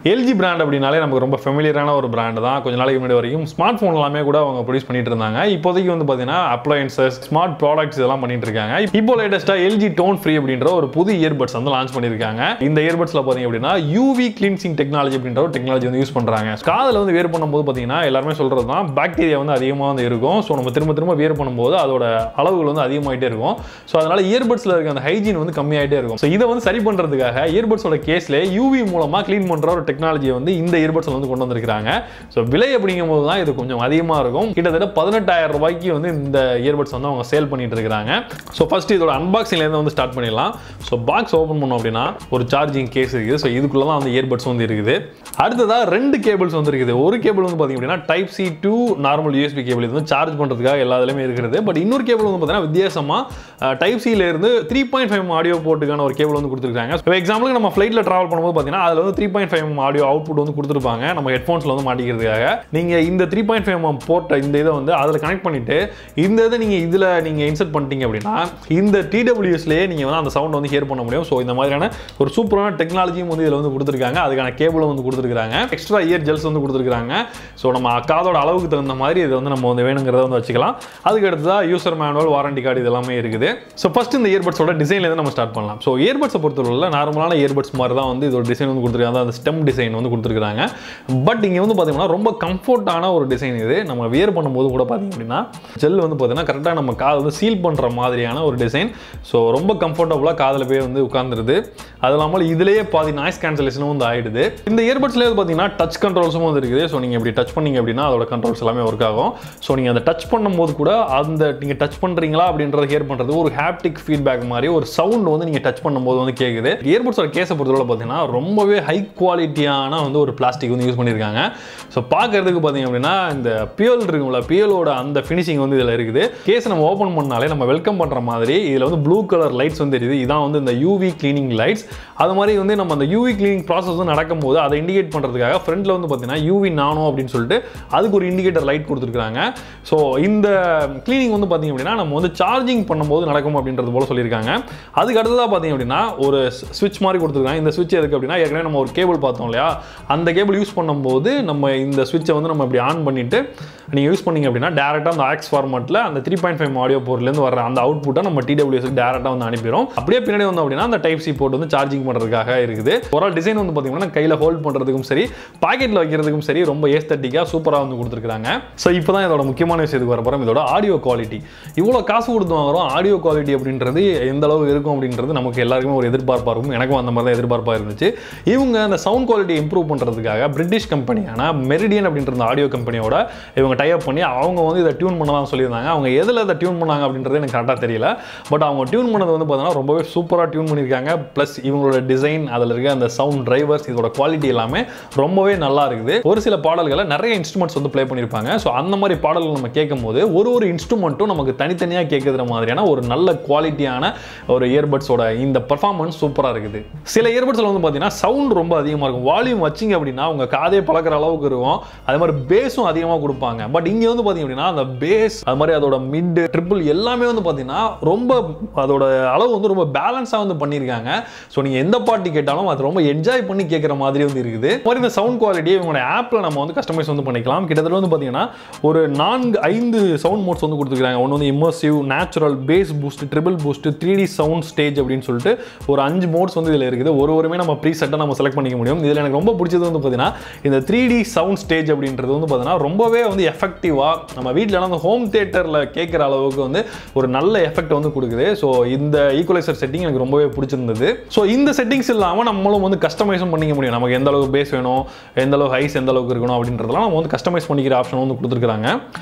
LG brand அப்படினாலே நமக்கு ரொம்ப ஃபெமிலியரான ஒரு பிராண்ட் தான். கொஞ்ச நாளைக்கு முன்னாடி வரைக்கும் ஸ்மார்ட் ஃபோன் எல்லாமே கூட அவங்க ப்ரொடியூஸ் பண்ணிட்டு இருந்தாங்க. இப்போதைக்கு வந்து பார்த்தீங்கன்னா அப்ளையன்சஸ், ஸ்மார்ட் ப்ராடக்ட்ஸ் இதெல்லாம் பண்ணிட்டு இருக்காங்க. இப்போ லேட்டஸ்ட்டாக LG டோன் ஃப்ரீ அப்படின்ற ஒரு புது இயர்பட்ஸ் வந்து லான்ச் பண்ணியிருக்காங்க. இந்த இயர்பட்ஸில் பார்த்தீங்க அப்படின்னா UV கிளீன்சிங் டெக்னாலஜி அப்படின்ற ஒரு டெக்னாலஜி வந்து யூஸ் பண்ணுறாங்க. காதில் வந்து வேர் பண்ணும்போது பார்த்தீங்கன்னா எல்லாருமே சொல்கிறது தான் பாக்டீரியா வந்து அதிகமாக வந்து இருக்கும். ஸோ நம்ம திரும்ப திரும்ப வேர் பண்ணும்போது அதோட அளவுகள் வந்து அதிகமாகிட்டே இருக்கும். ஸோ அதனால இயர்பட்ஸில் இருக்க அந்த ஹைஜீன் வந்து கம்மியாகிட்டே இருக்கும். ஸோ இதை வந்து சரி பண்ணுறதுக்காக இயர்பட்ஸோட கேஸ்ல UV மூலமாக க்ளீன் பண்ணுற ஒரு டெக்னாலஜி வந்து இந்த இயர்பட்ஸ் வந்து கொண்டு வந்திருக்காங்க. ஸோ விலை அப்படிங்கும்போது தான் இது கொஞ்சம் அதிகமாக இருக்கும். கிட்டத்தட்ட 18,000 ரூபாய்க்கு வந்து இந்த இயர்பட்ஸ் வந்து அவங்க சேல் பண்ணிட்டு இருக்காங்க. ஸோ ஃபர்ஸ்ட் இதோட அன்பாக்சிங்லேருந்து வந்து ஸ்டார்ட் பண்ணிடலாம். ஸோ பாக்ஸ் ஓப்பன் பண்ணோம் அப்படின்னா ஒரு சார்ஜிங் கேஸ் இருக்குது. ஸோ இதுக்குள்ள தான் வந்து இயர்பட்ஸ் வந்து இருக்குது. அடுத்ததாக 2 கேபிள்ஸ் வந்து இருக்குது. ஒரு கேபிள் வந்து பார்த்தீங்க அப்படின்னா type C to normal USB cable, இது வந்து சார்ஜ் பண்ணுறதுக்காக எல்லா இதுலையுமே இருக்கிறது. பட் இன்னொரு கேபிள் வந்து பார்த்தீங்கன்னா வித்தியாசமாக டைப் C இருந்து 3.5 ஆடியோ போர்ட்டுக்கான ஒரு கேபிள் வந்து கொடுத்துருக்காங்க. இப்போ எக்ஸாம்பிளுக்கு நம்ம ஃப்ளைட்டில் ட்ராவல் பண்ணும்போது பார்த்தீங்கன்னா அதில் வந்து 3.5 ஆடியோ அவுட்புட் வந்து கொடுத்துருப்பாங்க நம்ம ஹெட்ஃபோன்ஸில் வந்து மாட்டிக்கிறதுக்காக. நீங்கள் இந்த 3.5 போர்ட்டை இந்த இதை வந்து அதில் கனெக்ட் பண்ணிட்டு இந்த இதை நீங்கள் இதில் நீங்கள் இன்சர்ட் பண்ணிட்டீங்க அப்படின்னா இந்த TWSலேயே நீங்கள் வந்து அந்த சவுண்ட் வந்து ஹியர் பண்ண முடியும். ஸோ இந்த மாதிரியான ஒரு சூப்பரான டெக்னாலஜியும் வந்து இதில் வந்து கொடுத்துருக்காங்க. அதுக்கான கேபிளும் வந்து கொடுத்துருக்காங்க. எக்ஸ்ட்ரா இயர் ஜெல்ஸ் வந்து கொடுத்துருக்காங்க. ஸோ நம்ம காதோட அளவுக்கு தகுந்த மாதிரி இதை வந்து நம்ம வந்து வேணுங்கிறத வந்து வச்சுக்கலாம். அதுக்கு அடுத்ததாக யூசர் மேனுவல், வாரண்டி கார்டு இது எல்லாமே இருக்குது. ஸோ ஃபர்ஸ்ட் இந்த இயர்பட்ஸோட டிசைன்லேருந்து நம்ம ஸ்டார்ட் பண்ணலாம். ஸோ இயர்பட்ஸை பொறுத்தவரையில் நார்மலான இயர்பட்ஸ் மாதிரி தான் வந்து இதோட டிசைன் வந்து கொடுத்துருக்காங்க. அந்த ஸ்டெம் டிசைன் வந்து கொடுத்துருக்காங்க. பட் இங்கே வந்து பார்த்தீங்கன்னா ரொம்ப கம்ஃபர்ட்டான ஒரு டிசைன் இது. நம்ம வியர் பண்ணும்போது கூட பார்த்தீங்க அப்படின்னா ஜெல் வந்து பார்த்தீங்கன்னா கரெக்டாக நம்ம காதை வந்து சீல் பண்ணுற மாதிரியான ஒரு டிசைன். ஸோ ரொம்ப கம்ஃபர்டபுளாக காதில் போய் வந்து உட்காந்துருது. அது இல்லாமல் இதுலேயே பாதி நாய்ஸ் கேன்சலேஷனும் வந்து ஆகிடுது. இந்த இயர்பட்ஸ்லேயே பார்த்தீங்கன்னா டச் கண்ட்ரோல்ஸும் வந்து இருக்குது. ஸோ நீங்கள் இப்படி டச் பண்ணீங்க அப்படின்னா அதோட கண்ட்ரோல்ஸ் எல்லாமே ஒர்க் ஆகும். ஸோ நீங்கள் அதை டச் பண்ணும்போது கூட அந்த நீங்கள் டச் பண்ணுறீங்களா அப்படின்றத ஹியர் பண்ணுறது ஒரு ஹாப்டிக் ஃபீட்பேக் மாதிரி ஒரு சவுண்ட் வந்து நீங்கள் டச் பண்ணும்போது வந்து கேட்குது. இயர்பட்ஸோட கேஸை பொறுத்தவரை பார்த்தீங்கன்னா ரொம்பவே ஹை குவாலிட்டியான வந்து ஒரு பிளாஸ்டிக் வந்து யூஸ் பண்ணியிருக்காங்க. ஸோ பார்க்கறதுக்கு பார்த்தீங்க அப்படின்னா இந்த பியல் இருக்குங்களா, பியலோட அந்த ஃபினிஷிங் வந்து இதில் இருக்குது. கேஸ் நம்ம ஓப்பன் பண்ணாலே நம்ம வெல்கம் பண்ணுற மாதிரி இதில் வந்து ப்ளூ கலர் லைட்ஸ் வந்து தெரியுது. இதான் வந்து இந்த UV கிளீனிங் லைட்ஸ். அது மாதிரி வந்து நம்ம அந்த UV கிளீனிங் ப்ராசஸ் வந்து நடக்கும்போது அதை இண்டிகேட் பண்ணுறதுக்காக ஃப்ரண்ட்டில் வந்து பார்த்தீங்கன்னா UV நானோ அப்படின்னு சொல்லிட்டு அதுக்கு ஒரு இண்டிகேட்டர் லைட் கொடுத்துருக்காங்க. ஸோ இந்த கிளீனிங் வந்து பார்த்தீங்க அப்படின்னா நம்ம வந்து சார்ஜிங் பண்ணும்போது நடக்கும் அப்படின்றது போல சொல்லியிருக்காங்க. அதுக்கு அடுத்ததாக பார்த்தீங்க அப்படின்னா ஒரு ஸ்விட்ச் மாதிரி கொடுத்துருக்காங்க. இந்த ஸ்விட்ச் எதுக்கு அப்படின்னா ஏற்கனவே நம்ம ஒரு கேபிள் பார்த்தோம் இல்லையா, அந்த கேபிள் யூஸ் பண்ணும்போது நம்ம இந்த ஸ்விட்சை வந்து நம்ம இப்படி ஆன் பண்ணிட்டு நீங்கள் யூஸ் பண்ணீங்க அப்படின்னா டேரெக்டாக அந்த ஆக்ஸ் ஃபார்மேட்டில் அந்த 3.5 ஆடியோ போர்ட்லேருந்து வர அந்த அவுட்புட்டை நம்ம TWSக்கு டேரெக்டாக வந்து அனுப்பிடும். அப்படியே பின்னாடி வந்து அப்படின்னா அந்த டைப் C போர்ட் வந்து சார்ஜிங் பண்ணுறதுக்காக இருக்குது. ஒரு டிசைன் வந்து பார்த்தீங்கன்னா கையில் ஹோல்ட் பண்ணுறதுக்கும் சரி, பாக்கெட்டில் வைக்கிறதுக்கும் சரி ரொம்ப ஏஸ்தட்டிக்காக சூப்பராக வந்து கொடுத்துருக்காங்க. ஸோ இப்போ தான் இதோட முக்கியமான விஷயத்துக்கு வரப்போகிறோம். இதோட ஆடியோ குவாலிட்டி. இவ்வளோ காசு கொடுத்து வாங்குறோம், ஆடியோ குவாலிட்டி அப்படின்றது எந்த அளவு இருக்கும் அப்படின்றது நமக்கு எல்லாருக்குமே ஒரு எதிர்பார்ப்பாக இருக்கும். எனக்கும் அந்த மாதிரி தான் எதிர்பார்ப்பாக இருந்துச்சு. இவங்க அந்த சவுண்ட் குவாலிட்டி இம்ப்ரூவ் பண்ணுறதுக்காக பிரிட்டிஷ் கம்பெனியான மெரிடியன் அப்படின்ற ஆடியோ கம்பெனியோட இவங்க டைப் பண்ணி அவங்க வந்து இதை டியூன் பண்ணலாம் சொல்லியிருந்தாங்க. அவங்க எதில் இதை டியூன் பண்ணாங்க அப்படின்றது எனக்கு கரெக்டாக தெரியல. பட் அவங்க டியூன் பண்ணது வந்து பார்த்தீங்கன்னா ரொம்பவே சூப்பராக டியூன் பண்ணியிருக்காங்க. ப்ளஸ் இவங்களோட டிசைன், அதில் இருக்க அந்த சவுண்ட் டிரைவர்ஸ், இதோட குவாலிட்டி எல்லாமே ரொம்பவே நல்லா இருக்குது. ஒரு சில பாடல்களை நிறைய இன்ஸ்ட்ருமெண்ட்ஸ் வந்து ப்ளே பண்ணியிருப்பாங்க. ஸோ அந்த மாதிரி பாடல்கள் நம்ம கேட்கும் போது ஒரு இன்ஸ்ட்ருமெண்ட்டும் நமக்கு தனித்தனியாக கேட்குற மாதிரியான ஒரு நல்ல குவாலிட்டியான ஒரு இயர்பட்ஸோட இந்த பர்ஃபார்மன்ஸ் சூப்பராக இருக்குது. சில இயர்பட்ஸில் வந்து பார்த்தீங்கன்னா சவுண்ட் ரொம்ப அதிகமாக இருக்கும். வால்யூம் வச்சிங்க அப்படின்னா உங்கள் காதே பழக்கிற அளவுக்கு இருக்கும். அதே மாதிரி பேஸும் அதிகமாக கொடுப்பாங்க. பட் இங்கே வந்து பார்த்தீங்க அப்படின்னா அந்த பேஸ், அது மாதிரி அதோட மிட், ட்ரிபிள் எல்லாமே வந்து பார்த்தீங்கன்னா ரொம்ப அதோட அளவு வந்து ரொம்ப பேலன்ஸாக வந்து பண்ணியிருக்காங்க. ஸோ நீங்கள் எந்த பாட்டு கேட்டாலும் அது ரொம்ப என்ஜாய் பண்ணி கேட்குற மாதிரி வந்து இருக்குது. மாதிரி இந்த சவுண்ட் குவாலிட்டியை இவங்களோட ஆப்பில் நம்ம வந்து கஸ்டமைஸ் வந்து பண்ணிக்கலாம். கிட்டத்தட்ட வந்து பார்த்தீங்கன்னா ஒரு 4-5 சவுண்ட் மோட்ஸ் வந்து கொடுத்துருக்காங்க. ஒன்று வந்து immersive, natural, base boost, triple boost, 3D sound stage அப்படின்னு சொல்லிட்டு ஒரு 5 மோட்ஸ் வந்து இதில் இருக்குது. ஒருவருமே நம்ம ப்ரீசெட்டாக நம்ம செலக்ட் பண்ணிக்க முடியும். இதில் எனக்கு ரொம்ப பிடிச்சது வந்து பார்த்தீங்கன்னா இந்த 3D சவுண்ட் ஸ்டேஜ் அப்படின்றது வந்து பார்த்தீங்கன்னா ரொம்பவே வந்து எஃபெக்டிவாக நம்ம வீட்டில் அந்த ஹோம் தியேட்டரில் கேட்குற அளவுக்கு வந்து ஒரு நல்ல எஃபெக்ட் வந்து கொடுக்குது. ஸோ இந்த ஈக்குவலைசர் செட்டிங் எனக்கு ரொம்பவே பிடிச்சிருந்தது. ஸோ இந்த செட்டிங்ஸ் இல்லாமல் நம்மளும் வந்து கஸ்டமைஸும் பண்ணிக்க முடியும். நமக்கு எந்த அளவுக்கு பேஸ் வேணும், எந்த அளவுக்கு ஹைஸ் எந்த அளவுக்கு இருக்கணும் அப்படின்றதெல்லாம் நம்ம வந்து கஸ்டமைஸ் பண்ணிக்கிற ஆப்ஷன் வந்து கொடுத்துருக்காங்க.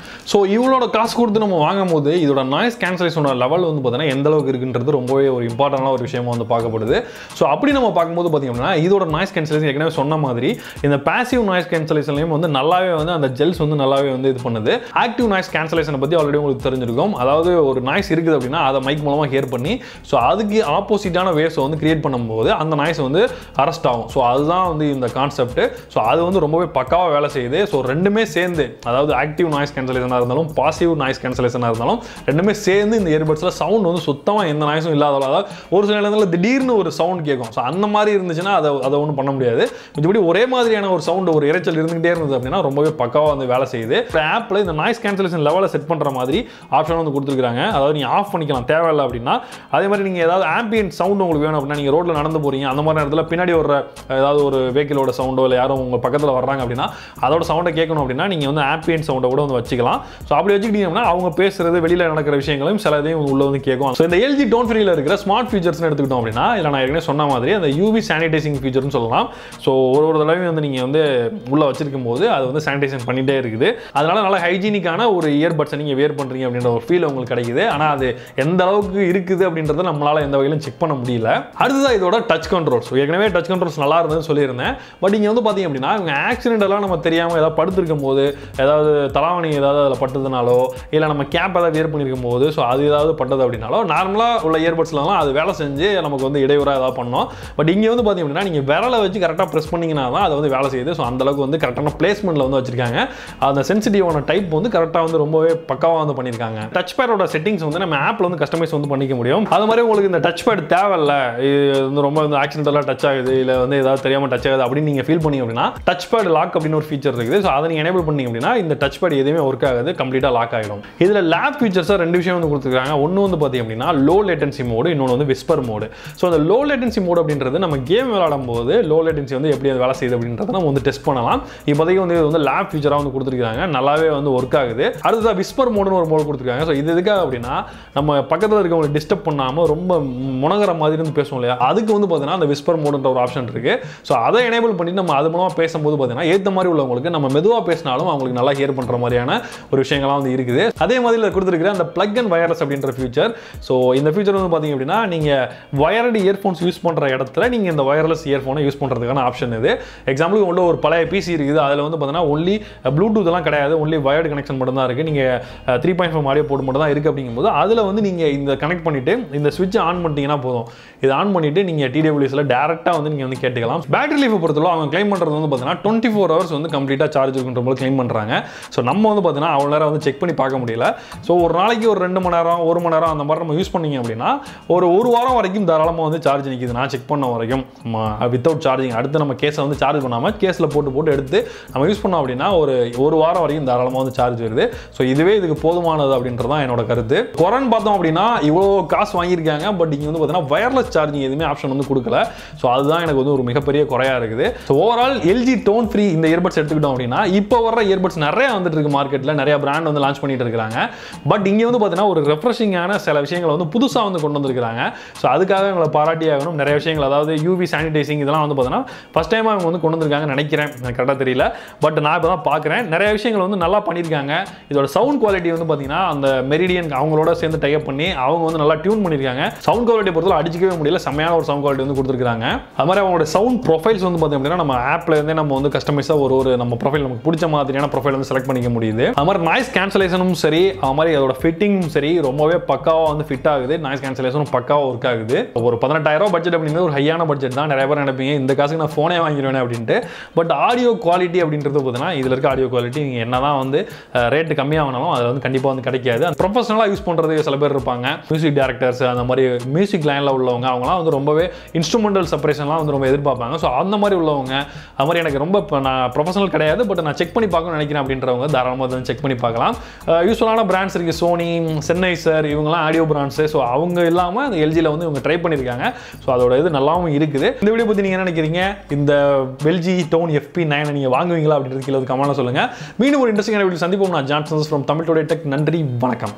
ஸோ இவ்வளோட காசு கொடுத்து நம்ம வாங்கும் போது இதோட நாய்ஸ் கேன்சலேஷனோட லெவல் வந்து பார்த்தீங்கன்னா எந்த அளவுக்கு இருக்குன்றது ரொம்பவே ஒரு இம்பார்ட்டன்டான ஒரு விஷயமா வந்து பார்க்கப்படுது. ஸோ அப்படி நம்ம பார்க்கும்போது பார்த்தீங்கன்னா இதோட நாய்ஸ் கேன்சலேஷன் ஏற்கனவே சொன்ன மாதிரி இந்த பாசிவ் நாய்ஸ் கேன்சலேஷன்லையும் வந்து நல்லாவே வந்து அந்த ஜெல்ஸ் வந்து நல்லாவே வந்து இது பண்ணுது. ஆக்டிவ் நாய்ஸ் கேன்சலேஷனை பற்றி ஆல்ரெடி உங்களுக்கு தெரிஞ்சிருக்கும். அதாவது ஒரு நாய்ஸ் இருக்குது அப்படின்னா அதை மைக் மூலமாக ஹியர் பண்ணி ஸோ அதுக்கு ஆப்போசிட்டான வேவ்ஸை வந்து கிரியேட் பண்ணும்போது அந்த நாய்ஸ் வந்து அரெஸ்ட் ஆகும். ஸோ அதுதான் வந்து இந்த கான்செப்ட். ஸோ அது வந்து ரொம்பவே பக்காவாக வேலை செய்யுது. ஸோ ரெண்டுமே சேர்ந்து, அதாவது ஆக்டிவ் நாய்ஸ் கேன்சலேஷனாக இருந்தாலும் பாசிவ் நாய்ஸ் கேன்சலேஷனாக இருந்தாலும் ரெண்டுமே சேர்ந்து இந்த இயர்பட்ஸில் சவுண்ட் வந்து சுத்தமாக எந்த நாய்ஸும் இல்லாத, அதாவது ஒரு சில இடத்துல திடீர்னு ஒரு சவுண்ட் கேட்கும். ஸோ அந்த மாதிரி இருந்துச்சுன்னா அதை ஒன்றும் பண்ண முடியாது. இப்படி ஒரே மாதிரியான ஒரு சவுண்ட் ஒரு இரைச்சல் இருந்துகிட்டே இருந்தது அப்படின்னா ரொம்பவே பக்காவாக வந்து வேலை செய்யுது. ஆப்பில் இந்த நாய்ஸ் கேன்சலேஷன் லெவலை செட் பண்ணுற மாதிரி ஆப்ஷன் வந்து கொடுத்துருக்காங்க. அதாவது நீங்கள் ஆஃப் பண்ணிக்கலாம் தேவையில்லை அப்படின்னா. அதே மாதிரி நீங்கள் ஏதாவது ஆம்பியன்ட் சவுண்ட் உங்களுக்கு வேணும் அப்படின்னா, நீங்கள் ரோட்டில் நடந்து போகிறீங்க அந்த மாதிரி நேரத்தில் பின்னாடி வர ஏதாவது ஒரு வெஹிக்கிளோட சவுண்டோ இல்லை யாரும் உங்கள் பக்கத்தில் வர்றாங்க அப்படின்னா அதோட சவுண்டை கேட்கணும் அப்படின்னா நீங்கள் வந்து ஆம்பியன்ட் சவுண்டை கூட வந்து வச்சுக்கலாம். ஸோ அப்படி வச்சுக்கிட்டீங்கன்னா அவங்க பேசுறது வெளியில் நடக்கிற விஷயங்களும் சில இதையும் உள்ள வந்து கேட்கும். ஸோ இந்த எல்ஜி டோன் ஃப்ரீல இருக்கிற ஸ்மார்ட் ஃபீச்சர்ஸ்னு எடுத்துக்கிட்டோம் அப்படின்னா இதில் நான் ஏற்கனவே சொன்ன மாதிரி அந்த யூவி சானிடைசிங் ஃபீச்சர்னு சொல்லலாம். ஸோ ஒரு தடவையும் வந்து நீங்கள் வந்து உள்ள வச்சிருக்கும் போது அது வந்து சானிடைசேஷன் பண்ணிட்டே இருக்குது. அதனால நல்ல ஹைஜீனிக்கான ஒரு இயர்பட்ஸை நீங்கள் வேர் பண்ணுறீங்க அப்படின்ற ஒரு ஃபீல் உங்களுக்கு கிடைக்குது. ஆனால் அது எந்த அளவுக்கு இருக்குது அப்படின்றத நம்மளால எந்த வகையிலும் செக் பண்ண முடியல. அடுத்ததான் இதோட டச் கண்ட்ரோல்ஸ். ஏற்கனவே டச் கண்ட்ரோல்ஸ் நல்லா இருந்ததுன்னு சொல்லியிருந்தேன். பட் இங்கே வந்து பார்த்தீங்க அப்படின்னா இவங்க ஆக்சிடென்ட் எல்லாம் நம்ம தெரியாமல் ஏதாவது படுத்திருக்கும் போது ஏதாவது தலாவணி ஏதாவது அதில் பட்டதுனாலோ இல்லை நம்ம கேப் ஏதாவது வேர் பண்ணியிருக்கும் போது ஸோ அது ஏதாவது பட்டது அப்படின்னாலோ நார்மலாக உள்ள இயர்பட்ஸ்லாம் அது வேலை செஞ்சு நமக்கு வந்து இடையூறாக ஏதாவது பண்ணோம். பட் இங்கே வந்து பார்த்தீங்க அப்படின்னா நீங்கள் விரலை வச்சு கரெக்டாக ப்ரெஸ் பண்ணிங்கன்னா தான் அது வந்து வேலை செய்யுது. ஸோ அந்தளவுக்கு வந்து கரெக்டான பிளேஸ்மெண்ட்டில் வந்து வச்சிருக்காங்க. அந்த சென்சிட்டிவான டைப் வந்து கரெக்டாக வந்து ரொம்பவே பக்காவாக வந்து பண்ணியிருக்காங்க. டச் பேடோட செட்டிங்ஸ் வந்து நம்ம ஆப்பில் வந்து கஸ்டமைஸ் வந்து பண்ணிக்க முடியும். அது மாதிரி உங்களுக்கு இந்த டச் பேட் தேவையில்லை, இது வந்து ரொம்ப வந்து ஆக்சிடென்டெல்லாம் டச் ஆகுது இல்லை வந்து ஏதாவது தெரியாமல் டச் ஆகுது அப்படின்னு நீங்கள் ஃபீல் பண்ணீங்க அப்படின்னா டச் பேட் லாக் அப்படின்னு ஒரு ஃபீச்சர் இருக்குது. ஸோ அதை நீங்கள் எனேபிள் பண்ணீங்க அப்படின்னா இந்த டச் பேட் எதுவுமே ஒர்க் ஆகாது, கம்ப்ளீட்டாக லாக் ஆகிடும். இதில் லேப் ஃபீச்சர்ஸாக ரெண்டு விஷயம் வந்து கொடுத்துருக்காங்க. ஒன்று வந்து பார்த்தீங்க அப்படின்னா லோ லேட்டன்சி மோடு, இன்னொன்று வந்து விஸ்பர் மோடு. ஸோ அந்த லோ லேட்டன்சி மோடு அப்படின்றது நம்ம கேம் விளையாடும் போது லோ லேட்டன்சி வந்து எப்படி அது வேலை செய்யுது அப்படின்றத நம்ம வந்து டெஸ்ட் பண்ணலாம். இப்போதைக்கு வந்து இது வந்து லேப் ஃபீச்சராக வந்து கொடுத்துருக்காங்க, நல்லாவே வந்து ஒர்க் ஆகுது. அடுத்ததாக விஸ்பர் மோடுன்னு ஒரு மோடு கொடுத்துருக்காங்க. ஸோ இது எதுக்காக அப்படின்னா நம்ம பக்கத்தில் இருக்கவங்களை டிஸ்டர்ப் பண்ணாமல் ரொம்ப முனகிற மாதிரி இருந்து பேசுவோம் இல்லையா, அதுக்கு வந்து பார்த்தீங்கன்னா அந்த விஸ்பர் மோடுன்ற ஒரு ஆப்ஷன் இருக்கு. ஸோ அதை எனேபிள் பண்ணி நம்ம அது மூலமாக பேசும்போது பார்த்தீங்கன்னா ஏற்ற மாதிரி உள்ளவங்களுக்கு நம்ம மெதுவாக பேசினாலும் அவங்களுக்கு நல்லா ஹியர் பண்ணுற மாதிரியான ஒரு விஷயங்கள்லாம் வந்து இருக்குது. அதே மாதிரி கொடுத்துருக்கிற அந்த பிளக் அண்ட் வயர்லெஸ் அப்படின்ற ஃபீச்சர். ஸோ இந்த ஃபீச்சர் வந்து பார்த்தீங்க அப்படின்னா நீங்கள் வயர்டு இயர்ஃபோன்ஸ் யூஸ் பண்ணுற இடத்துல நீங்கள் இந்த வயர்லெஸ் இயர்ஃபோனை யூஸ் பண்ணுறதுக்கான ஆப்ஷன் இது. எக்ஸாம்பிளுக்கு உள்ள ஒரு பழைய பிசி இருக்குது, அதில் வந்து பார்த்தீங்கன்னா ஒன்லி ப்ளூடூத் எல்லாம் கிடையாது, ஒன்லி வயர்டு கனெக்ஷன் மட்டும் தான் இருக்குது. நீங்கள் 3.5 ஆடியோ போர்ட் மட்டும் தான் இருக்குது. அப்படிங்கும்போது அதில் வந்து நீங்கள் இந்த கனெக்ட் பண்ணிவிட்டு இந்த ஸ்விட்ச் ஆன் பண்ணிட்டீங்கன்னா போதும். இதை ஆன் பண்ணிவிட்டு நீங்கள் டிடபிள்யூஎஸ்ல டேரெக்டாக வந்து நீங்கள் வந்து கேட்டுக்கலாம். பேட்டரி லைஃப் பொறுத்தவரை அவங்க கிளைம் பண்ணுறது வந்து பார்த்தீங்கன்னா 24 ஹவர்ஸ் வந்து கம்ப்ளீட்டாக சார்ஜ் இருக்குன்ற போது கிளைம் பண்ணுறாங்க. ஸோ நம்ம வந்து பார்த்தீங்கன்னா அவ்வளோ நேரம் வந்து செக் பண்ணி பார்க்க முடியல. ஸோ ஒரு நாளைக்கு ஒரு 2 மணி நேரம் 1 மணி நேரம் அந்த மாதிரி நம்ம யூஸ் பண்ணிங்க அப்படின்னா ஒரு வாரம் வரைக்கும் தாராளமாக வந்து சார்ஜ் நிற்கிது. நான் செக் பண்ண வரைக்கும் வித்தவுட் சார்ஜிங். அடுத்து நம்ம கேஸை வந்து சார்ஜ் பண்ணாமல் கேஸில் போட்டு எடுத்து நம்ம யூஸ் பண்ணோம் அப்படின்னா ஒரு வாரம் வரைக்கும் தாராளமாக வந்து சார்ஜ் வருது. ஸோ இதுவே இதுக்கு போதுமானது அப்படின்றதான் என்னோட கருத்து. குறைன்னு பார்த்தோம் அப்படின்னா இவ்வளோ காசு வாங்கியிருக்காங்க, பட் இங்கே வந்து பார்த்தீங்கன்னா வயர்லெஸ் சார்ஜிங் எதுவுமே ஆப்ஷன் வந்து கொடுக்கல. ஸோ அதுதான் எனக்கு வந்து ஒரு மிகப்பெரிய குறையாக இருக்குது. So overall LG tone free இந்த இயர்பட்ஸ் எடுத்துக்கிட்டோம் அப்படின்னா இப்போ வர இயர்பட்ஸ் நிறைய வந்துட்டு இருக்கு மார்க்கெட்டில், நிறைய பிராண்ட் வந்து லான்ச் பண்ணிட்டு இருக்காங்க. பட் இங்கே வந்து பார்த்தீங்கன்னா ஒரு ரெஃப்ரெஷிங்கான சில விஷயங்களை வந்து புதுசாக வந்து கொண்டு வந்திருக்காங்க. ஸோ அதுக்காக எங்களை பாராட்டி ஆகணும். நிறைய விஷயங்கள் அதாவது யூவி சானிடைசிங் இதெல்லாம் வந்து பார்த்தீங்கன்னா ஃபர்ஸ்ட் டைம் அவங்க வந்து கொண்டு வந்திருக்காங்கன்னு நினைக்கிறேன், எனக்கு கரெக்டாக தெரியல. பட் நான் இப்போ தான் பார்க்குறேன் நிறைய விஷயங்கள் வந்து நல்லா பண்ணியிருக்காங்க. இதோட சவுண்ட் குவாலிட்டி வந்து பார்த்தீங்கன்னா அந்த மெரிடியன் அவங்களோட சேர்ந்து டைப் பண்ணி அவங்க வந்து நல்லா டியூன் பண்ணியிருக்காங்க. சவுண்ட் குவாலிட்டி பொறுத்தவரை அடிச்சிக்கவே முடியல, செம்மையான ஒரு சவுண்ட் குவாலிட்டி வந்து கொடுத்துருக்காங்க. அது மாதிரி அவங்களோட சவுண்ட் ப்ரொஃபைல்ஸ் வந்து பார்த்தீங்க அப்படின்னா நம்ம ஆப்ல இருந்தே நம்ம வந்து கஸ்டமைஸாக ஒரு நம்ம ப்ரொஃபைல் நமக்கு பிடிச்ச மாதிரியான ப்ரொஃபைல் வந்து செலக்ட் பண்ணிக்க முடியுது. அது மாதிரி நாய்ஸ் கேன்சலேஷனும் சரி, அது மாதிரி அதோட ஃபிட்டிங்கும் சரி ரொம்பவே பக்காவாக வந்து ஃபிட் ஆகுது. நாய்ஸ் கேன்சலேஷனும் பக்காவாக ஒர்க் ஆகுது. ஒரு 18,000 பட்ஜெட் அப்படிங்கிறது ஒரு ஹையான பட்ஜெட் தான். நிறைய பேர் நினைப்பீங்க இந்த காசுக்கு நான் ஃபோனே வாங்கிடுவேன் அப்படின்ட்டு. பட் ஆடியோ குவாலிட்டி அப்படின்றது பார்த்தீங்கன்னா இதில் இருக்க ஆடியோ குவாலிட்டி நீங்கள் என்ன தான் வந்து ரேட்டு கம்மியாகனாலும் அதில் வந்து கண்டிப்பாக வந்து கிடைக்காது. ப்ரொஃபஷனலாக யூஸ் பண்ணுறது சில பேர் இருப்பாங்க, மியூசிக் டைரக்டர்ஸ் அந்த மாதிரி மியூசிக் லைனில் உள்ளவங்க, அவங்களாம் வந்து ரொம்பவே இன்ஸ்ட்ருமெண்டல் செப்பரேஷன்லாம் வந்து ரொம்ப எதிர்பார்ப்பாங்க. ஸோ அந்த மாதிரி உள்ளவங்க, அது மாதிரி எனக்கு ரொம்ப நான் ப்ரொஃபஷனல் கிடையாது பட் நான் செக் பண்ணி பார்க்கணும்னு நினைக்கிறேன் அப்படின்றவங்க தாராளமாக வந்து செக் பண்ணி பார்க்கலாம். யூஸ்வலான பிராண்ட்ஸ் இருக்குது, சோனி, சென்னைசர், இவங்கலாம் ஆடியோ பிராண்ட்ஸு. ஸோ அவங்க இல்லாமல் அந்த எல்ஜியில் வந்து இவங்க ட்ரை பண்ணியிருக்காங்க. ஸோ அதோட இது நல்லாவும் இருக்குது. இந்த வீடியோ பற்றி நீங்கள் என்ன நினைக்கிறீங்க? இந்த எல்ஜி டோன் FP9 நீங்கள் வாங்குவீங்களா அப்படின்றது கீழே கமெண்ட்ல சொல்லுங்கள். மீண்டும் ஒரு இன்ட்ரெஸ்டிங்கான வீடியோ சந்திப்போம். நான் Johnson from Tamil today tech. நன்றி, வணக்கம்.